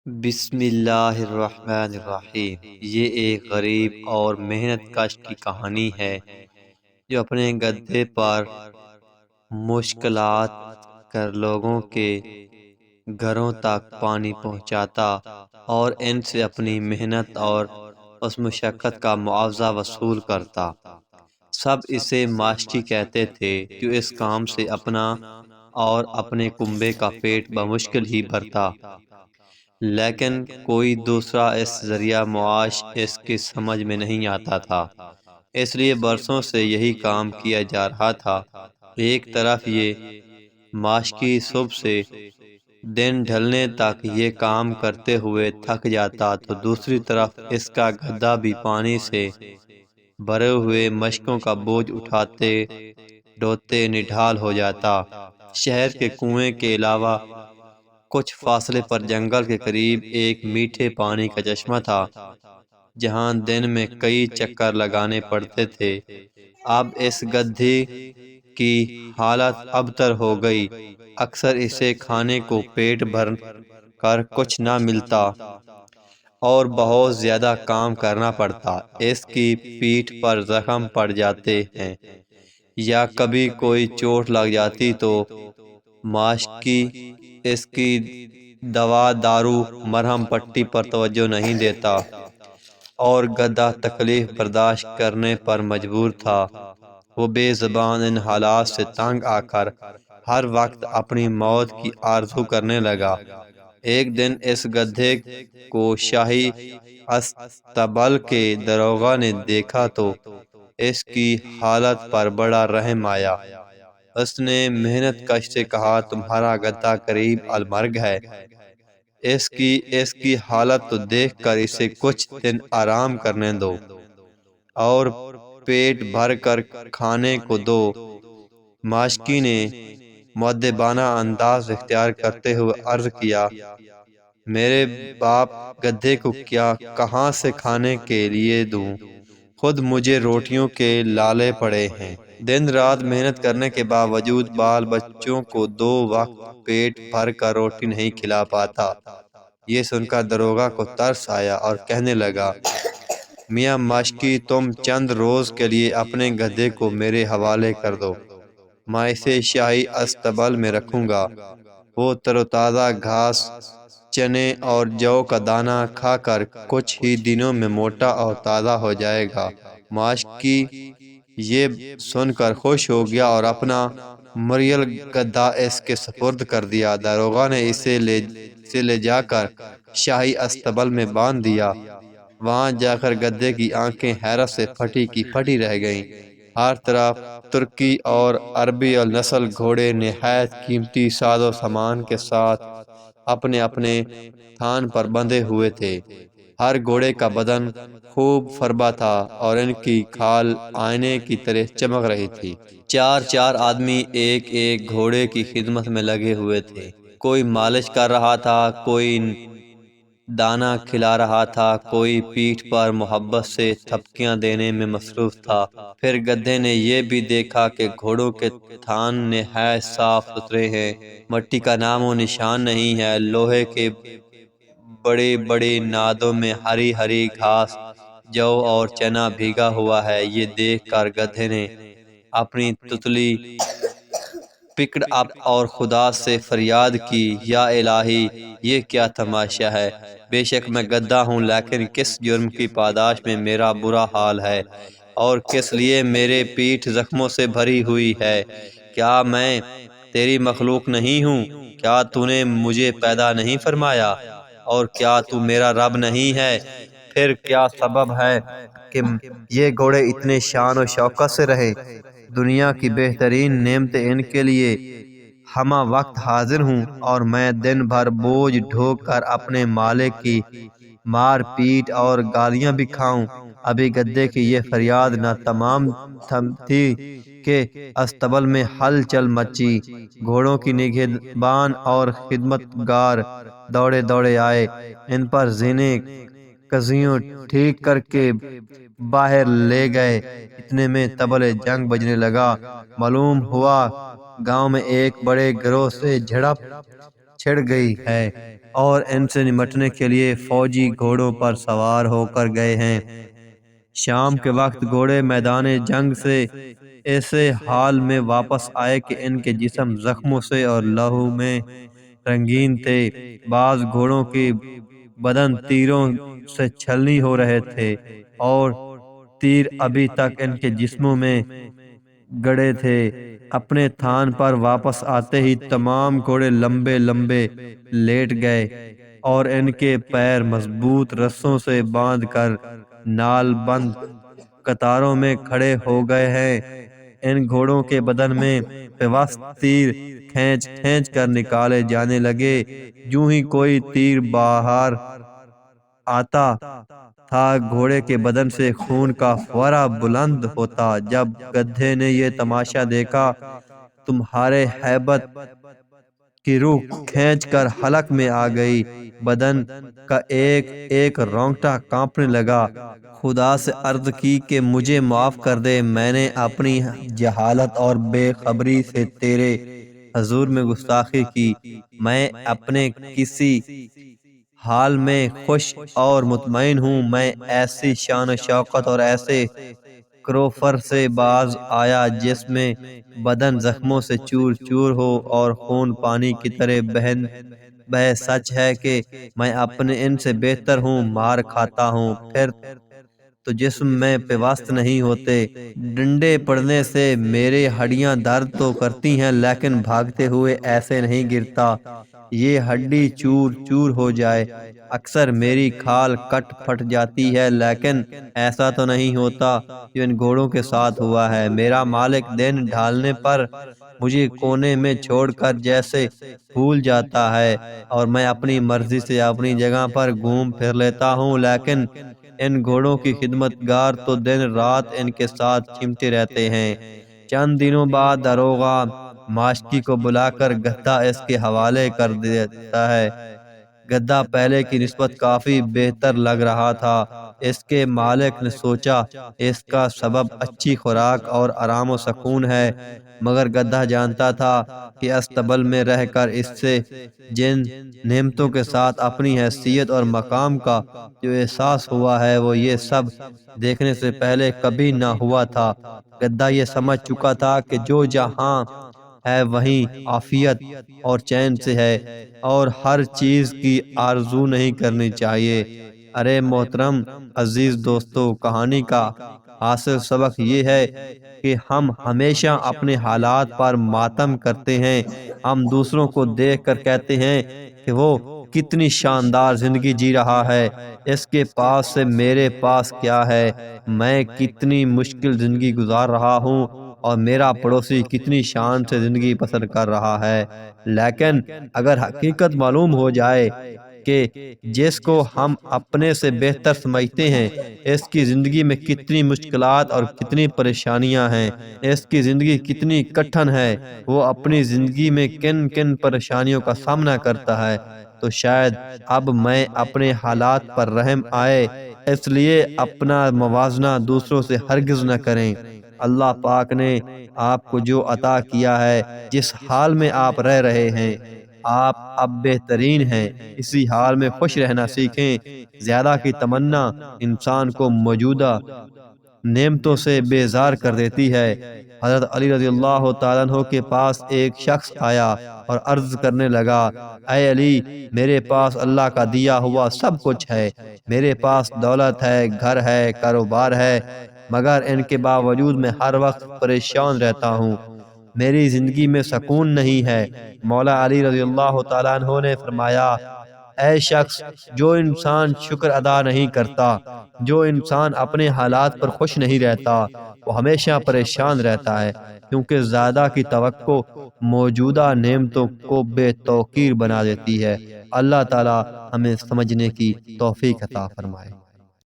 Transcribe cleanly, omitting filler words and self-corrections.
بسم اللہ الرحمن الرحیم۔ یہ ایک غریب اور محنت کش کی کہانی ہے جو اپنے گدھے پر مشکلات کر لوگوں کے گھروں تک پانی پہنچاتا اور ان سے اپنی محنت اور اس مشقت کا معاوضہ وصول کرتا۔ سب اسے ماشٹی کہتے تھے جو اس کام سے اپنا اور اپنے کنبے کا پیٹ بمشکل ہی بھرتا، لیکن کوئی دوسرا اس ذریعہ معاش اس کی سمجھ میں نہیں آتا تھا، اس لیے برسوں سے یہی کام کیا جا رہا تھا۔ ایک طرف یہ ماشکی صبح سے دن ڈھلنے تک یہ کام کرتے ہوئے تھک جاتا تو دوسری طرف اس کا گدھا بھی پانی سے بھرے ہوئے مشکوں کا بوجھ اٹھاتے ڈھوتے نڈھال ہو جاتا۔ شہر کے کنویں کے علاوہ کچھ فاصلے پر جنگل کے قریب ایک میٹھے پانی کا چشمہ تھا جہاں دن میں کئی چکر لگانے پڑتے تھے۔ اب اس گدھے کی حالت ابتر ہو گئی، اکثر اسے کھانے کو پیٹ بھر کر کچھ نہ ملتا اور بہت زیادہ کام کرنا پڑتا۔ اس کی پیٹھ پر زخم پڑ جاتے ہیں یا کبھی کوئی چوٹ لگ جاتی تو ماشکی اس کی دوا دارو مرہم پٹی پر توجہ نہیں دیتا اور گدھا تکلیف برداشت کرنے پر مجبور تھا۔ وہ بے زبان ان حالات سے تنگ آ کر ہر وقت اپنی موت کی آرزو کرنے لگا۔ ایک دن اس گدھے کو شاہی استبل کے داروغہ نے دیکھا تو اس کی حالت پر بڑا رحم آیا۔ اس نے محنت کش سے کہا، تمہارا گدھا قریب المرگ ہے، اس کی حالت تو دیکھ کر اسے کچھ دن آرام کرنے دو اور پیٹ بھر کر کھانے کو دو۔ ماشکی نے مؤدبانہ انداز اختیار کرتے ہوئے عرض کیا، میرے باپ گدھے کو کہاں سے کھانے کے لیے دوں، خود مجھے روٹیوں کے لالے پڑے ہیں۔ دن رات محنت کرنے کے باوجود بال بچوں کو 2 وقت پیٹ بھر کر روٹی نہیں کھلا پاتا۔ یہ سن کر داروغہ کو ترس آیا اور کہنے لگا، میاں ماشکی، تم چند روز کے لیے اپنے گدھے کو میرے حوالے کر دو، میں اسے شاہی استبل میں رکھوں گا۔ وہ تر و تازہ گھاس، چنے اور جو کا دانہ کھا کر کچھ ہی دنوں میں موٹا اور تازہ ہو جائے گا۔ ماشکی یہ سن کر خوش ہو گیا اور اپنا مریل گدھا اس کے سپرد کر دیا۔ داروغہ نے اسے لے جا کر شاہی استبل میں باندھ دیا۔ وہاں جا کر گدھے کی آنکھیں حیرت سے پھٹی کی پھٹی رہ گئیں۔ ہر طرف ترکی اور عربی النسل گھوڑے نہایت قیمتی ساز و سامان کے ساتھ اپنے اپنے تھان پر بندھے ہوئے تھے۔ ہر گھوڑے کا بدن خوب فربا تھا اور ان کی کھال آئینے کی طرح چمک رہی تھی۔ 4 آدمی ایک ایک گھوڑے کی خدمت میں لگے ہوئے تھے، کوئی مالش کر رہا تھا، کوئی دانہ کھلا رہا تھا، کوئی پیٹھ پر محبت سے تھپکیاں دینے میں مصروف تھا۔ پھر گدھے نے یہ بھی دیکھا کہ گھوڑوں کے تھان نہایت صاف ستھرے ہیں، مٹی کا نام و نشان نہیں ہے، لوہے کے بڑے بڑے نادوں میں ہری ہری گھاس، جو اور چنا بھیگا ہوا ہے۔ یہ دیکھ کر گدھے نے اپنی تتلی پکڑ اپ اور خدا سے فریاد کی، یا الہی، یہ کیا تماشا ہے! بے شک میں گدھا ہوں، لیکن کس جرم کی پاداش میں میرا برا حال ہے اور کس لیے میرے پیٹھ زخموں سے بھری ہوئی ہے؟ کیا میں تیری مخلوق نہیں ہوں؟ کیا تو نے مجھے پیدا نہیں فرمایا؟ اور کیا تو میرا رب نہیں ہے؟ پھر کیا سبب ہے کہ یہ گھوڑے اتنے شان و شوکت سے رہے؟ دنیا کی بہترین نعمتیں ان کے لیے ہمہ وقت حاضر ہوں اور میں دن بھر بوجھ ڈھو کر اپنے مالک کی مار پیٹ اور گالیاں بھی کھاؤں۔ ابھی گدھے کی یہ فریاد نہ تمام تھی کہ استبل میں ہلچل مچی۔ گھوڑوں کی نگہبان اور خدمتگار دوڑے دوڑے آئے، ان پر زینے کزیوں ٹھیک کر کے باہر لے گئے۔ اتنے میں طبل جنگ بجنے لگا۔ معلوم ہوا گاؤں میں ایک بڑے گروہ سے جھڑپ چھڑ گئی ہے۔ اور ان سے نمٹنے کے لیے فوجی گھوڑوں پر سوار ہو کر گئے ہیں۔ شام کے وقت گھوڑے میدان جنگ سے ایسے حال میں واپس آئے کہ ان کے جسم زخموں سے اور لہو میں رنگین تھے۔ بعض گھوڑوں کے بدن تیروں سے چھلنی ہو رہے تھے اور تیر ابھی تک ان کے جسموں میں گڑے تھے۔ اپنے تھان پر واپس آتے ہی تمام گھوڑے لمبے لمبے لیٹ گئے اور ان کے پیر مضبوط رسوں سے باندھ کر نال بند قطاروں میں کھڑے ہو گئے ہیں۔ ان گھوڑوں کے بدن میں پیوست تیر کھینچ کھینچ کر نکالے جانے لگے۔ یوں ہی کوئی تیر باہر آتا تھا، گھوڑے کے بدن سے خون کا فوارہ بلند ہوتا۔ جب گدھے نے یہ تماشا دیکھا، تمہارے ہیبت کی روح کھینچ کر حلق میں آ گئی، بدن کا ایک ایک رونگٹا کانپنے لگا۔ خدا سے عرض کی کہ مجھے معاف کر دے، میں نے اپنی جہالت اور بے خبری سے تیرے حضور میں گستاخی کی۔ میں اپنے کسی حال میں خوش اور مطمئن ہوں۔ میں ایسی شان و شوکت اور ایسے کروفر سے باز آیا جس میں بدن زخموں سے چور چور ہو اور خون پانی کی طرح بہے۔ سچ ہے کہ میں اپنے ان سے بہتر ہوں، مار کھاتا ہوں پھر تو جسم میں پیوست نہیں ہوتے۔ ڈنڈے پڑنے سے میری ہڈیاں درد تو کرتی ہیں لیکن بھاگتے ہوئے ایسے نہیں گرتا یہ ہڈی چور چور ہو جائے۔ اکثر میری کھال کٹ پھٹ جاتی ہے لیکن ایسا تو نہیں ہوتا جو ان گھوڑوں کے ساتھ ہوا ہے۔ میرا مالک دن ڈھالنے پر مجھے کونے میں چھوڑ کر جیسے بھول جاتا ہے اور میں اپنی مرضی سے اپنی جگہ پر گھوم پھر لیتا ہوں، لیکن ان گھوڑوں کی خدمت گار تو دن رات ان کے ساتھ چمٹے رہتے ہیں۔ چند دنوں بعد داروغہ ماشکی کو بلا کر گدھا اس کے حوالے کر دیتا ہے۔ گدھا پہلے کی نسبت کافی بہتر لگ رہا تھا۔ اس کے مالک نے سوچا اس کا سبب اچھی خوراک اور آرام و سکون ہے، مگر گدھا جانتا تھا کہ استبل میں رہ کر اس سے جن نعمتوں کے ساتھ اپنی حیثیت اور مقام کا جو احساس ہوا ہے وہ یہ سب دیکھنے سے پہلے کبھی نہ ہوا تھا۔ گدھا یہ سمجھ چکا تھا کہ جو جہاں ہے وہیں عافیت اور چین سے ہے اور ہر چیز کی آرزو نہیں کرنی چاہیے۔ ارے محترم عزیز دوستو، کہانی کا حاصل سبق یہ ہے کہ ہم ہمیشہ اپنے حالات پر ماتم کرتے ہیں۔ ہم دوسروں کو دیکھ کر کہتے ہیں کہ وہ کتنی شاندار زندگی جی رہا ہے، اس کے پاس سے میرے پاس کیا ہے، میں کتنی مشکل زندگی گزار رہا ہوں اور میرا پڑوسی کتنی شان سے زندگی بسر کر رہا ہے۔ لیکن اگر حقیقت معلوم ہو جائے کہ جس کو ہم اپنے سے بہتر سمجھتے ہیں اس کی زندگی میں کتنی مشکلات اور کتنی پریشانیاں ہیں، اس کی زندگی کتنی کٹھن ہے، وہ اپنی زندگی میں کن کن پریشانیوں کا سامنا کرتا ہے، تو شاید اب میں اپنے حالات پر رحم آئے، اس لیے اپنا موازنہ دوسروں سے ہرگز نہ کریں۔ اللہ پاک نے آپ کو جو عطا کیا ہے، جس حال میں آپ رہ رہے ہیں، آپ اب بہترین ہیں، اسی حال میں خوش رہنا سیکھیں۔ زیادہ کی تمنا انسان کو موجودہ نعمتوں سے بیزار کر دیتی ہے۔ حضرت علی رضی اللہ تعالیٰ عنہ کے پاس ایک شخص آیا اور عرض کرنے لگا، اے علی، میرے پاس اللہ کا دیا ہوا سب کچھ ہے، میرے پاس دولت ہے، گھر ہے، کاروبار ہے، مگر ان کے باوجود میں ہر وقت پریشان رہتا ہوں، میری زندگی میں سکون نہیں ہے۔ مولا علی رضی اللہ تعالیٰ عنہ نے فرمایا، اے شخص، جو انسان شکر ادا نہیں کرتا، جو انسان اپنے حالات پر خوش نہیں رہتا، وہ ہمیشہ پریشان رہتا ہے، کیونکہ زیادہ کی توقع موجودہ نعمتوں کو بے توقیر بنا دیتی ہے۔ اللہ تعالی ہمیں سمجھنے کی توفیق عطا فرمائے۔